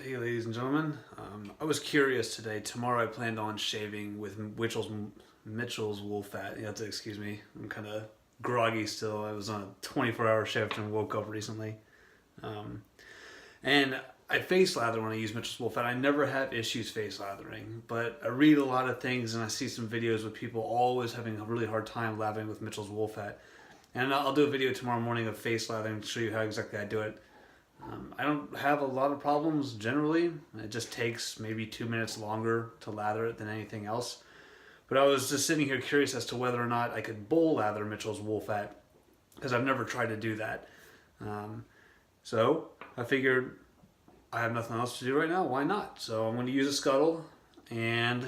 Hey ladies and gentlemen, I was curious today. Tomorrow I planned on shaving with Mitchell's wool fat. You have to excuse me, I'm kind of groggy still. I was on a 24-hour shift and woke up recently. Um, and I face lather when I use Mitchell's wool fat. I never have issues face lathering, but I read a lot of things and I see some videos with people always having a really hard time lathering with Mitchell's wool fat. And I'll do a video tomorrow morning of face lathering to show you how exactly I do it. I don't have a lot of problems generally. It just takes maybe 2 minutes longer to lather it than anything else. But I was just sitting here curious as to whether or not I could bowl lather Mitchell's wool fat, because I've never tried to do that. So I figured I have nothing else to do right now. Why not? So I'm going to use a scuttle and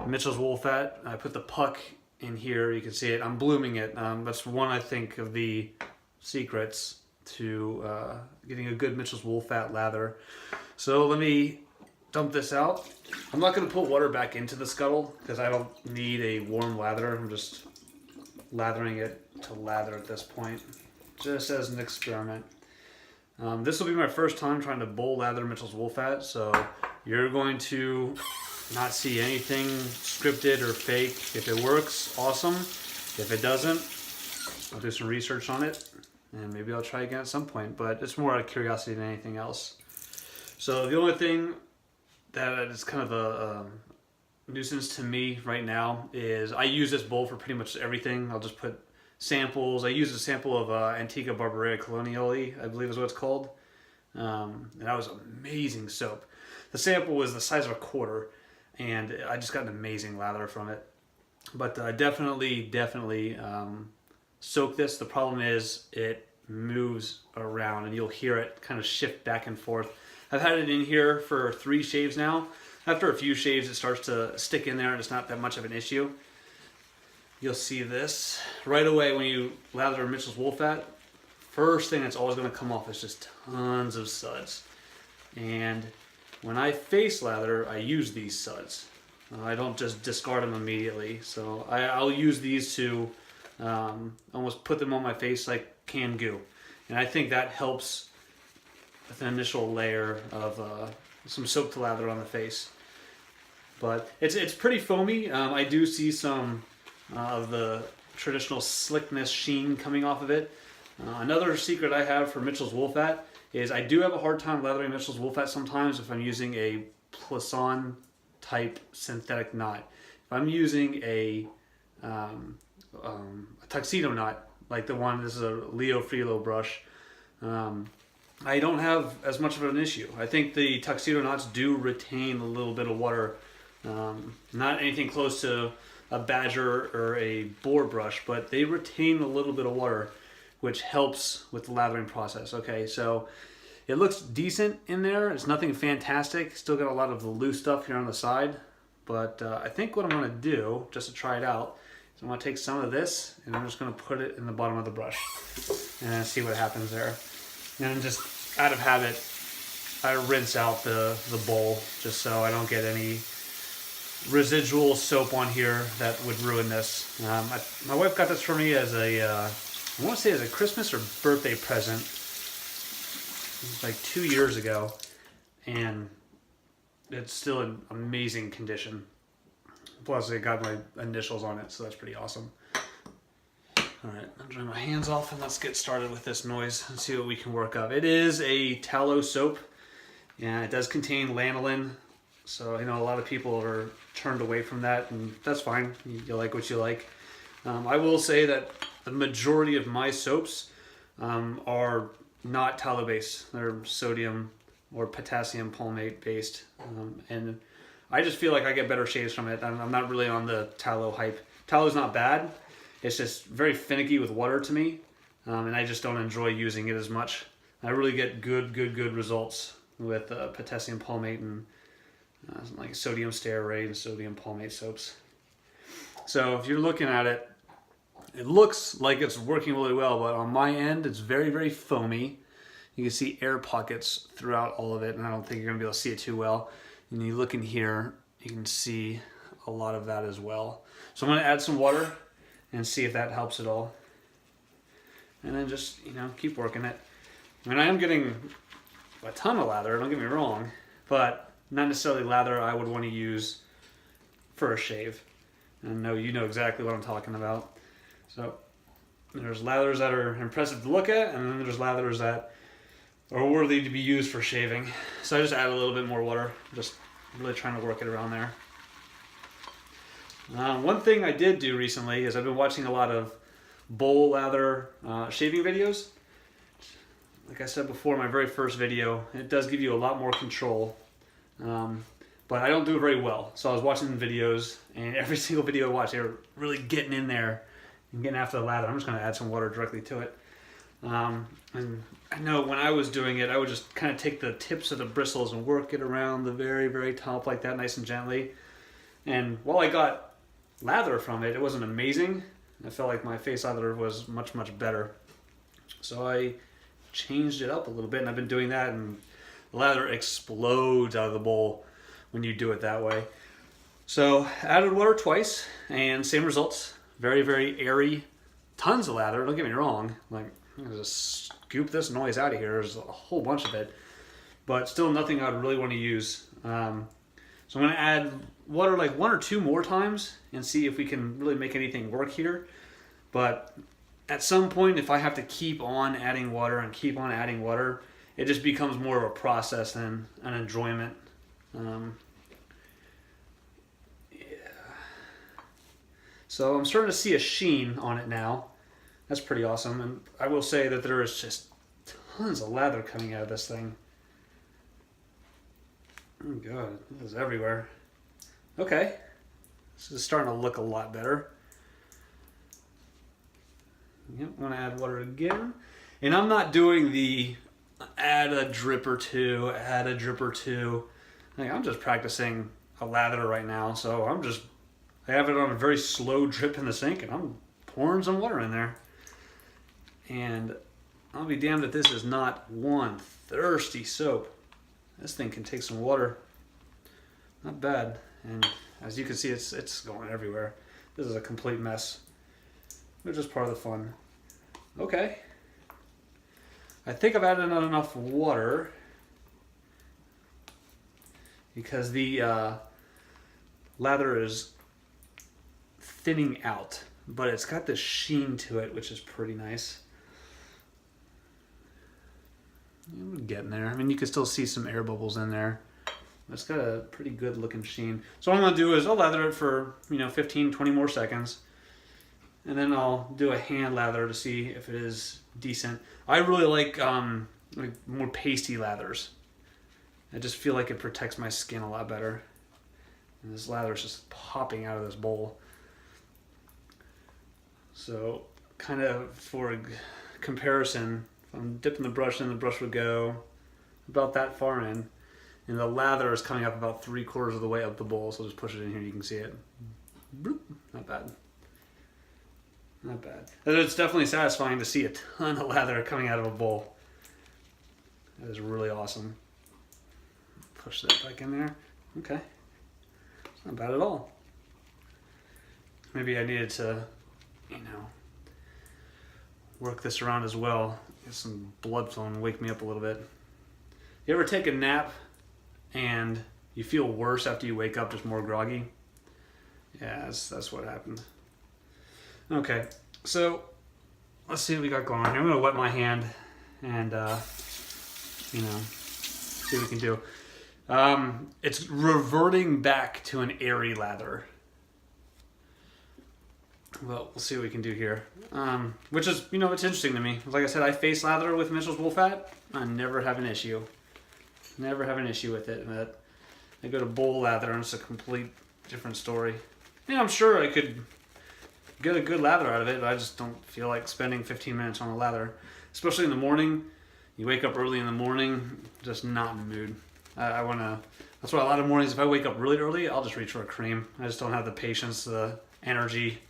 Mitchell's wool fat. I put the puck in here. You can see it. I'm blooming it. That's one, I think, of the secrets to getting a good Mitchell's wool fat lather. So let me dump this out. I'm not going to put water back into the scuttle because I don't need a warm lather. I'm just lathering it to lather at this point, just as an experiment. This will be my first time trying to bowl lather Mitchell's wool fat, so you're going to not see anything scripted or fake. If it works, awesome. If it doesn't, I'll do some research on it and maybe I'll try again at some point, but it's more out of curiosity than anything else. So the only thing that is kind of a nuisance to me right now is I use this bowl for pretty much everything. I'll just put samples. I use a sample of Antigua Barbarea Coloniale, I believe is what it's called. And that was amazing soap. The sample was the size of a quarter, and I just got an amazing lather from it. But definitely soak this. The problem is it moves around and you'll hear it kind of shift back and forth. I've had it in here for 3 shaves now. After a few shaves it starts to stick in there and it's not that much of an issue. You'll see this right away when you lather Mitchell's wool fat. First thing that's always going to come off is just tons of suds. And when I face lather, I use these suds. I don't just discard them immediately. So I'll use these to almost put them on my face like canned goo. And I think that helps with an initial layer of some soap to lather on the face. But it's pretty foamy. I do see some of the traditional slickness sheen coming off of it. Another secret I have for Mitchell's wool fat is I do have a hard time lathering Mitchell's wool fat sometimes if I'm using a Plisson type synthetic knot. If I'm using a tuxedo knot, like the one, this is a Leo Frilo brush, I don't have as much of an issue. I think the tuxedo knots do retain a little bit of water, not anything close to a badger or a boar brush, but they retain a little bit of water, which helps with the lathering process. Okay, so it looks decent in there. It's nothing fantastic. Still got a lot of the loose stuff here on the side, but I think what I'm gonna do, just to try it out, is I'm gonna take some of this and I'm just gonna put it in the bottom of the brush and see what happens there. And then just out of habit, I rinse out the bowl just so I don't get any residual soap on here that would ruin this. My wife got this for me as a, I want to say as a Christmas or birthday present. It was like 2 years ago, and it's still in amazing condition. Plus, it got my initials on it, so that's pretty awesome. All right, I'll dry my hands off and let's get started with this noise and see what we can work up. It is a tallow soap, and it does contain lanolin. So I know a lot of people are turned away from that, and that's fine. You like what you like. I will say that the majority of my soaps are not tallow based. They're sodium or potassium palmate based, and I just feel like I get better shaves from it. I'm not really on the tallow hype. Tallow's not bad. It's just very finicky with water to me, and I just don't enjoy using it as much. I really get good results with potassium palmate and like sodium stearate and sodium palmate soaps. So if you're looking at it, it looks like it's working really well, but on my end, it's very foamy. You can see air pockets throughout all of it, and I don't think you're gonna be able to see it too well. And you look in here, you can see a lot of that as well. So I'm gonna add some water and see if that helps at all. And then just, keep working it. I mean, I am getting a ton of lather, don't get me wrong, but not necessarily lather I would want to use for a shave. And I know you know exactly what I'm talking about. So there's lathers that are impressive to look at, and then there's lathers that are worthy to be used for shaving. So I just add a little bit more water, just really trying to work it around there. One thing I did do recently is I've been watching a lot of bowl lather shaving videos. Like I said before, my very first video, it does give you a lot more control, but I don't do it very well. So I was watching the videos, and every single video I watched, they were really getting in there and getting after the lather. I'm just going to add some water directly to it. And I know when I was doing it, I would just kind of take the tips of the bristles and work it around the very, very top like that, nice and gently. And while I got lather from it, it wasn't amazing. I felt like my face lather was much, much better. So I changed it up a little bit, and I've been doing that, and the lather explodes out of the bowl when you do it that way. So added water twice, and same results. Very, very airy. Tons of lather, don't get me wrong. Like, I'm gonna just scoop this noise out of here. There's a whole bunch of it, but still nothing I'd really want to use. So I'm gonna add water like 1 or 2 more times and see if we can really make anything work here. But at some point, if I have to keep on adding water and keep on adding water, it just becomes more of a process than an enjoyment. So I'm starting to see a sheen on it now. That's pretty awesome. And I will say that there is just tons of lather coming out of this thing. Oh God, it is everywhere. Okay, this is starting to look a lot better. Yep, I'm gonna add water again. And I'm not doing the add a drip or two, add a drip or two. Like, I'm just practicing a lather right now, so I have it on a very slow drip in the sink, and I'm pouring some water in there. And I'll be damned if this is not one thirsty soap. This thing can take some water. Not bad. And as you can see, it's going everywhere. This is a complete mess, which is part of the fun. Okay. I think I've added enough water because the lather is thinning out, but it's got this sheen to it, which is pretty nice. We're getting there. I mean, you can still see some air bubbles in there. It's got a pretty good looking sheen. So what I'm going to do is I'll lather it for 15, 20 more seconds. And then I'll do a hand lather to see if it is decent. I really like more pasty lathers. I just feel like it protects my skin a lot better. And this lather is just popping out of this bowl. So kind of for comparison, if I'm dipping the brush in, the brush would go about that far in. And the lather is coming up about 3/4 of the way up the bowl. So I'll just push it in here, you can see it. Bloop. Not bad. Not bad. And it's definitely satisfying to see a ton of lather coming out of a bowl. That is really awesome. Push that back in there. Okay. It's not bad at all. Maybe I needed to, work this around as well. Get some blood flow and wake me up a little bit. You ever take a nap and you feel worse after you wake up, just more groggy? Yeah, that's what happened. Okay, so let's see what we got going on here. I'm gonna wet my hand and see what we can do. It's reverting back to an airy lather. Well, we'll see what we can do here. Which is, it's interesting to me. Like I said, I face lather with Mitchell's Wool Fat. I never have an issue. Never have an issue with it. But I go to bowl lather and it's a complete different story. Yeah, I'm sure I could get a good lather out of it, but I just don't feel like spending 15 minutes on a lather. Especially in the morning. You wake up early in the morning, just not in the mood. That's why a lot of mornings, if I wake up really early, I'll just reach for a cream. I just don't have the patience, the energy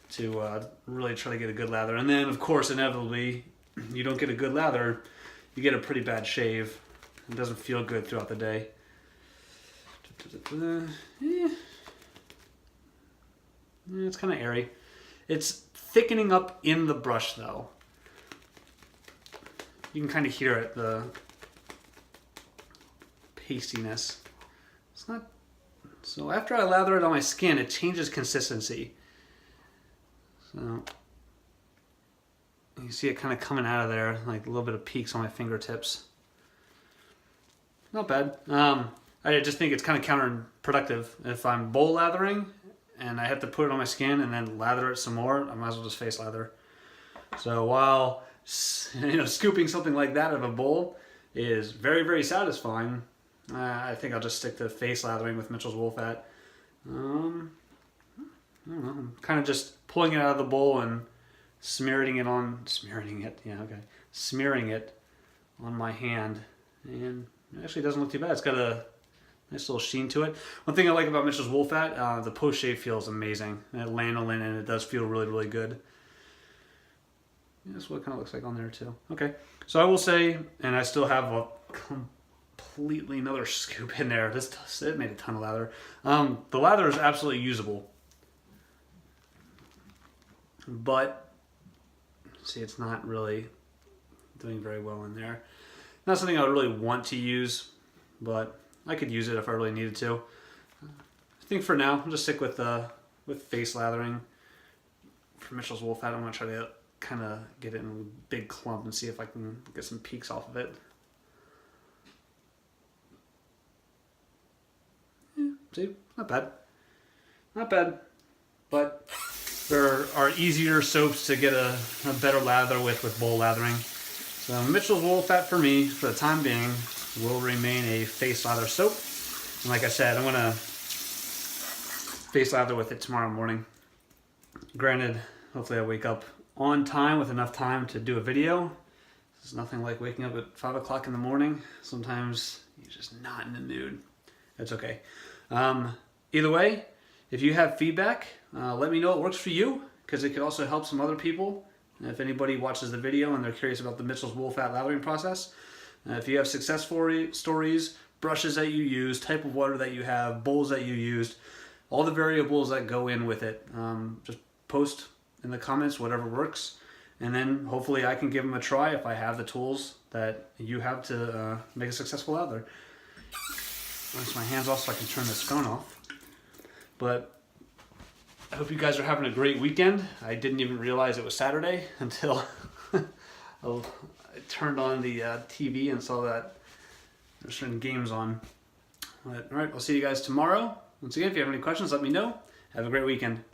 to really try to get a good lather. And then, of course, inevitably, you don't get a good lather, you get a pretty bad shave. It doesn't feel good throughout the day. It's kind of airy. It's thickening up in the brush, though. You can kind of hear it. pastiness. It's not. So after I lather it on my skin, it changes consistency. So you see it kind of coming out of there, like a little bit of peaks on my fingertips. Not bad. I just think it's kind of counterproductive. If I'm bowl lathering and I have to put it on my skin and then lather it some more, I might as well just face lather. So while scooping something like that out of a bowl is very, very satisfying, I think I'll just stick to face lathering with Mitchell's Wool Fat. I don't know. I'm kind of just pulling it out of the bowl and smearing it on my hand, and it actually doesn't look too bad. It's got a nice little sheen to it. One thing I like about Mitchell's Wool Fat, the post shave feels amazing. And lanolin, and it does feel really, really good. Yeah, that's what it kind of looks like on there too. Okay, so I will say, and I still have a completely another scoop in there. It made a ton of lather. The lather is absolutely usable, but see, it's not really doing very well in there. Not something I would really want to use, but I could use it if I really needed to. I think for now, I'll just stick with face lathering for Mitchell's Wool Fat. I'm going to try to kind of get it in a big clump and see if I can get some peaks off of it. Yeah, see, not bad. Not bad, but there are easier soaps to get a better lather with bowl lathering. So Mitchell's Wool Fat for me, for the time being, will remain a face lather soap. And like I said, I'm going to face lather with it tomorrow morning. Granted, hopefully I wake up on time with enough time to do a video. There's nothing like waking up at 5 o'clock in the morning. Sometimes you're just not in the mood. That's okay. Either way, if you have feedback, let me know what works for you, because it could also help some other people. If anybody watches the video and they're curious about the Mitchell's Wool Fat lathering process, if you have success stories, brushes that you use, type of water that you have, bowls that you used, all the variables that go in with it, just post in the comments whatever works, and then hopefully I can give them a try if I have the tools that you have to make a successful lather. Rinse my hands off so I can turn this phone off. But I hope you guys are having a great weekend. I didn't even realize it was Saturday until I turned on the TV and saw that there's certain games on. But, all right, I'll see you guys tomorrow. Once again, if you have any questions, let me know. Have a great weekend.